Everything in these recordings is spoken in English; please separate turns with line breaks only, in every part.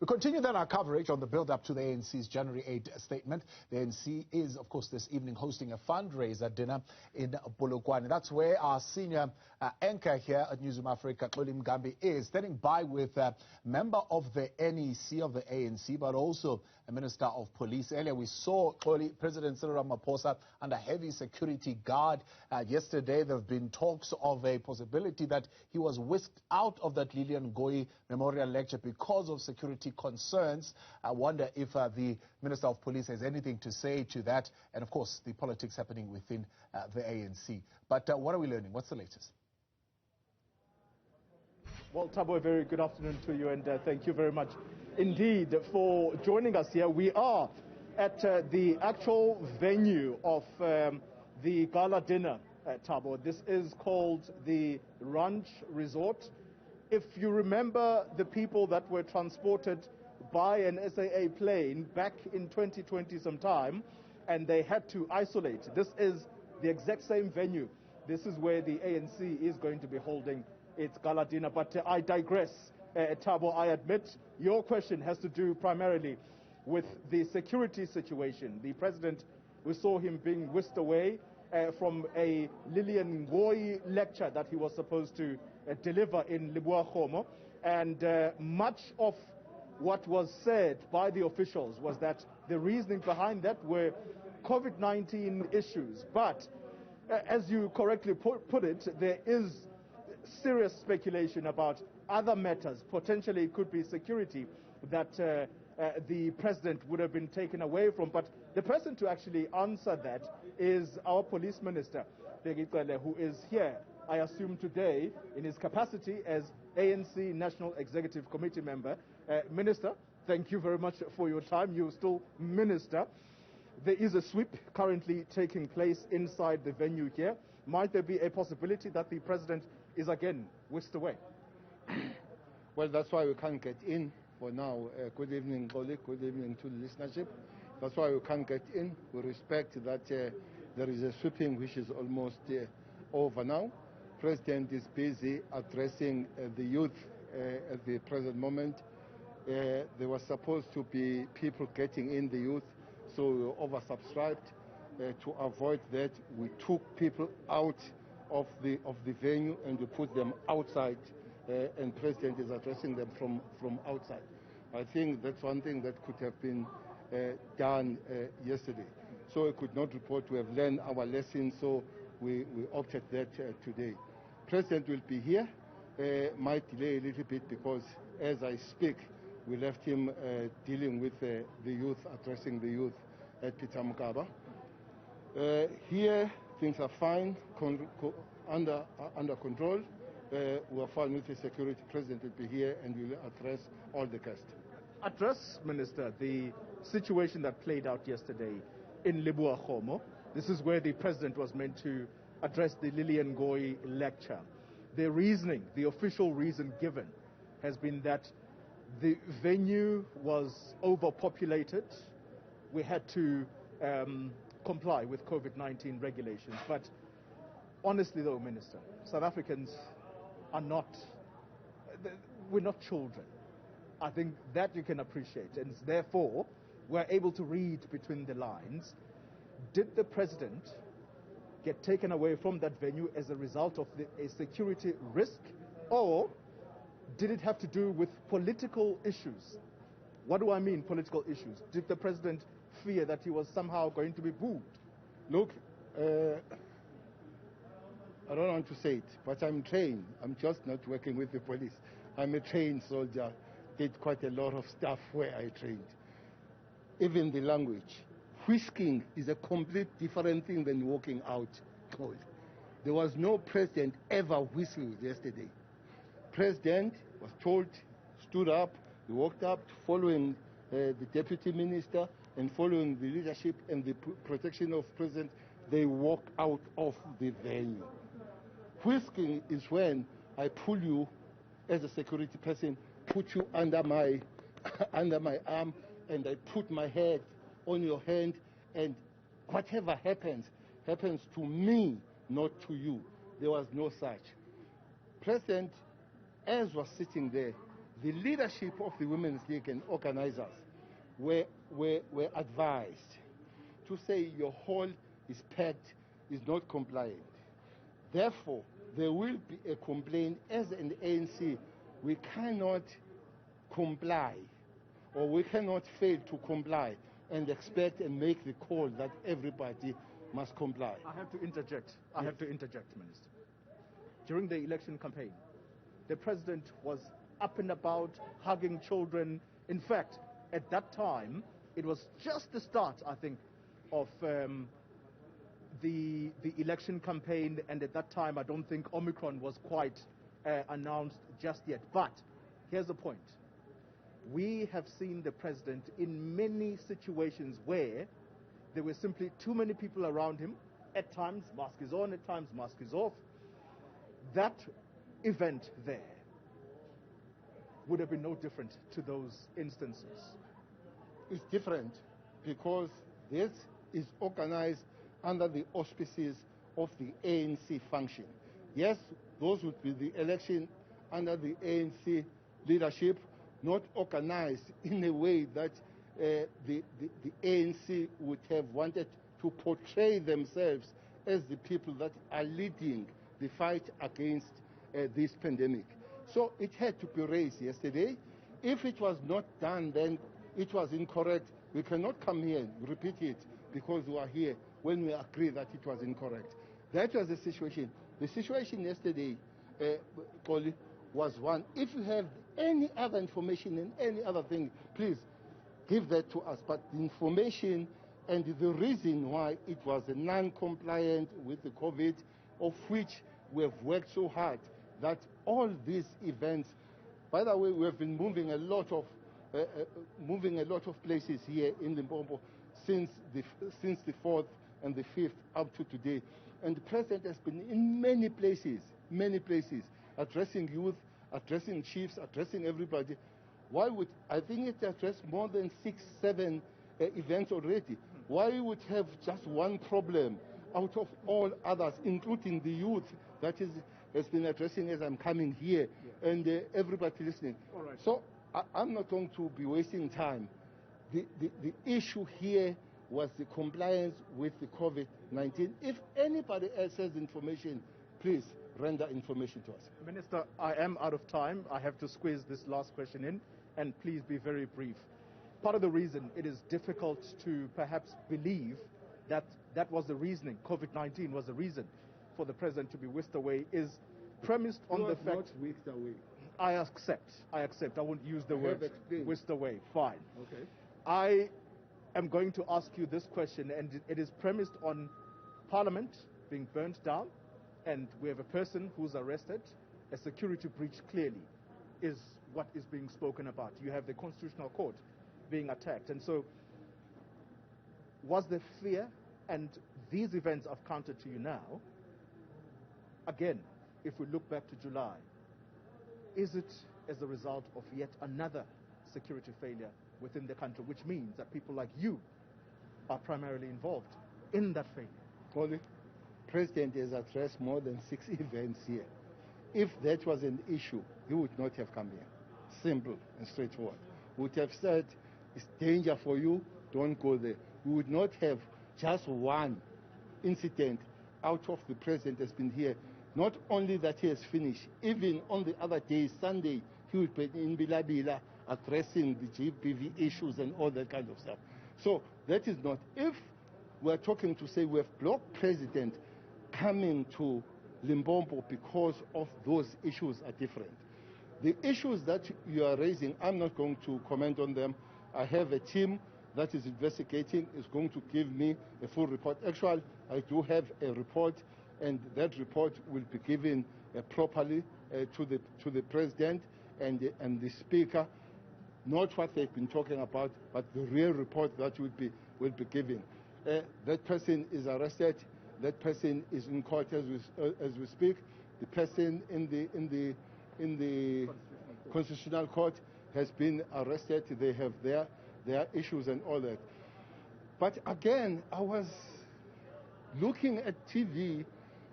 We continue then our coverage on the build-up to the ANC's January 8 statement. The ANC is, of course, this evening hosting a fundraiser dinner in Polokwane. That's where our senior anchor here at Newzroom Afrika, Xoli Mgambi, is standing by with a member of the NEC of the ANC, but also a Minister of Police. Earlier we saw President Cyril Ramaphosa under heavy security guard. Yesterday there have been talks of a possibility that he was whisked out of that Lillian Ngoyi Memorial Lecture because of security concerns. I wonder if the Minister of Police has anything to say to that, and of course the politics happening within the ANC. But what are we learning? What's the latest?
Well, Thabo, a very good afternoon to you, and thank you very much indeed for joining us here. We are at the actual venue of the gala dinner, Thabo. This is called the Ranch Resort. If you remember the people that were transported by an SAA plane back in 2020 sometime, and they had to isolate, this is the exact same venue. This is where the ANC is going to be holding its gala dinner. But I digress, Thabo. I admit your question has to do primarily with the security situation. The president, we saw him being whisked away from a Lillian Ngoyi lecture that he was supposed to deliver in Lebowakgomo, and much of what was said by the officials was that the reasoning behind that were COVID-19 issues. But as you correctly put it, there is serious speculation about other matters. Potentially it could be security that the president would have been taken away from. But the person to actually answer that is our police minister, who is here, I assume today, in his capacity as ANC National Executive Committee member. Minister, thank you very much for your time. You're still minister. There is a sweep currently taking place inside the venue here. Might there be a possibility that the president is again whisked away?
Well, that's why we can't get in for now. Good evening, Xoli. Good evening to the listenership. That's why we can't get in. We respect that there is a sweeping which is almost over now. President is busy addressing the youth at the present moment. There was supposed to be people getting in the youth, so we were oversubscribed. To avoid that, we took people out of the venue and we put them outside, and President is addressing them from outside. I think that's one thing that could have been done yesterday. So we could not report. We have learned our lesson, so we opted that today. President will be here. Might delay a little bit because as I speak, we left him dealing with the youth, addressing the youth at Peter Mugaba. Here, things are fine, under control. We are fine with the security. President will be here and will address all the guests.
Address, Minister, the situation that played out yesterday in Lebowakgomo. This is where the president was meant to address the Lillian Ngoyi lecture. The reasoning, the official reason given, has been that the venue was overpopulated. We had to comply with COVID-19 regulations. But honestly though, Minister, South Africans are not, we're not children. I think that you can appreciate, and therefore we're able to read between the lines. Did the president get taken away from that venue as a result of a security risk, or did it have to do with political issues? What do I mean, political issues? Did the president fear that he was somehow going to be booed?
Look, I don't want to say it, but I'm trained. I'm just not working with the police. I'm a trained soldier. Did quite a lot of stuff where I trained. Even the language. Whisking is a complete different thing than walking out cold. There was no president ever whistled yesterday. President was told, stood up, he walked up, following the deputy minister and following the leadership and the protection of president, they walk out of the venue. Whisking is when I pull you as a security person, put you under my arm, and I put my head on your hand, and whatever happens to me, not to you. There was no such. President, as was sitting there, the leadership of the Women's League and organizers were advised to say your hall is packed, is not compliant. Therefore, there will be a complaint. As an ANC, we cannot comply, or we cannot fail to comply and expect and make the call that everybody must comply.
I have to interject. I have to interject, Minister. During the election campaign, the president was up and about, hugging children. In fact, at that time, it was just the start, I think, of the election campaign, and at that time, I don't think Omicron was quite announced just yet. But here's the point. We have seen the president in many situations where there were simply too many people around him. At times, mask is on, at times, mask is off. That event there would have been no different to those instances.
It's different because this is organized under the auspices of the ANC function. Yes, those would be the election under the ANC leadership, not organized in a way that the ANC would have wanted to portray themselves as the people that are leading the fight against this pandemic. So it had to be raised yesterday. If it was not done, then it was incorrect. We cannot come here and repeat it because we are here when we agree that it was incorrect. That was the situation. The situation yesterday, Koli, was one. If you have any other information and any other thing, please give that to us. But the information and the reason why it was non-compliant with the COVID, of which we have worked so hard, that all these events, by the way, we have been moving a lot of places here in Limpopo since the 4th and the 5th up to today. And the president has been in many places, addressing youth, addressing chiefs, addressing everybody. Why would, I think it addressed more than 6-7 events already. Why would have just one problem out of all others, including the youth that has been addressing as I'm coming here, and everybody listening.
All right.
So I'm not going to be wasting time. The issue here was the compliance with the COVID-19. If anybody else has information, please render information to us.
Minister, I am out of time. I have to squeeze this last question in, and please be very brief. Part of the reason it is difficult to perhaps believe that that was the reasoning, COVID-19 was the reason for the president to be whisked away, is premised on the fact...
not whisked away.
I accept. I won't use the word whisked away. Fine.
Okay.
I am going to ask you this question, and it is premised on Parliament being burnt down, and we have a person who's arrested. A security breach clearly is what is being spoken about. You have the Constitutional Court being attacked. And so, was there fear? And these events I've counted to you now. Again, if we look back to July, is it as a result of yet another security failure within the country, which means that people like you are primarily involved in that failure?
Polly, President has addressed more than 6 events here. If that was an issue, he would not have come here. Simple and straightforward. He would have said, it's danger for you, don't go there. We would not have just one incident out of the president has been here. Not only that he has finished, even on the other day, Sunday, he would be in Bilabila addressing the GBV issues and all that kind of stuff. So that is not, if we're talking to say we have blocked president coming to Limpopo because of those issues are different. The issues that you are raising, I'm not going to comment on them. I have a team that is investigating, is going to give me a full report. Actually, I do have a report, and that report will be given properly to the president and the speaker. Not what they've been talking about, but the real report that will be given. That person is arrested. That person is in court as we speak. The person in the Constitutional Court has been arrested. They have their issues and all that. But again, I was looking at TV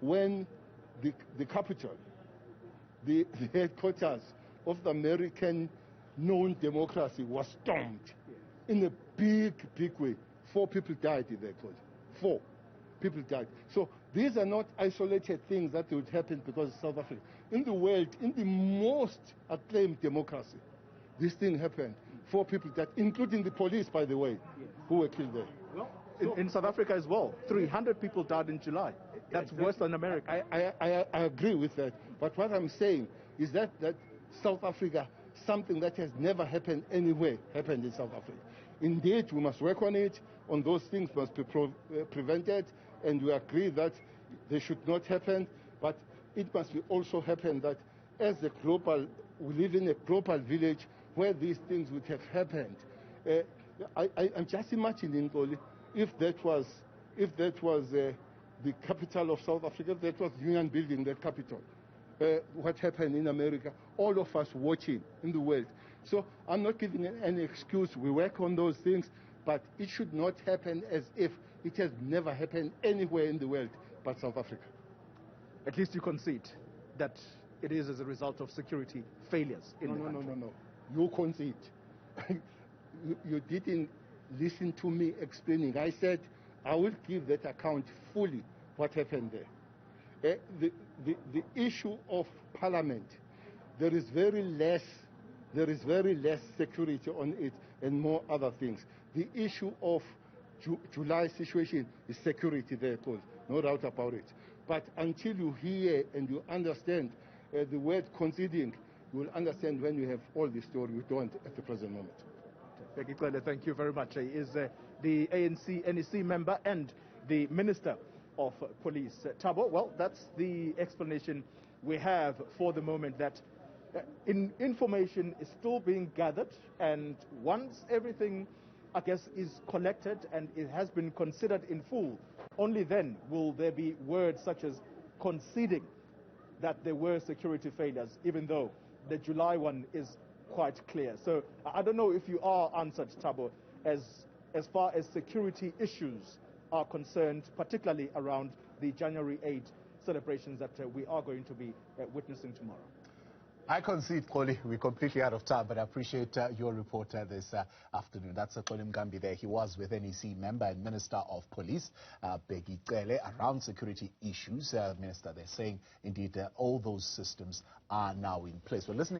when the capital, the headquarters of the American known democracy was stormed in a big, big way. 4 people died in that country. 4 people died. So these are not isolated things that would happen because of South Africa. In the world, in the most acclaimed democracy, this thing happened. 4 people died, including the police, by the way, who were killed there.
Well, in South Africa as well, 300 people died in July. That's worse than America.
I agree with that. But what I'm saying is that South Africa, something that has never happened anywhere, happened in South Africa. Indeed, we must work on it, on those things must be prevented, and we agree that they should not happen, but it must be also happen that as a global, we live in a global village where these things would have happened. I'm just imagining, if that was the capital of South Africa, if that was Union Building, that capital, what happened in America, all of us watching in the world. So I'm not giving any excuse. We work on those things, but it should not happen as if it has never happened anywhere in the world but South Africa.
At least you concede that it is as a result of security failures in the country.
No. You concede. You didn't listen to me explaining. I said I will give that account fully what happened there. The issue of Parliament, there is very less security on it and more other things. The issue of July situation is security there, Cole, no doubt about it. But until you hear and you understand the word conceding, you will understand when you have all the story. We don't at the present moment.
Thank you very much. He is the ANC NEC member and the Minister of Police. Thabo, well, that's the explanation we have for the moment, that information is still being gathered, and once everything, I guess, is collected and it has been considered in full, only then will there be words such as conceding that there were security failures, even though the July one is quite clear. So I don't know if you are answered, Thabo, as far as security issues are concerned, particularly around the January 8 celebrations that we are going to be witnessing tomorrow.
I concede, Koli, we're completely out of time, but I appreciate your report this afternoon. That's Koli Mgambi there. He was with NEC member and Minister of Police, Bheki Cele, around security issues. Minister, they're saying, indeed, all those systems are now in place. We're listening.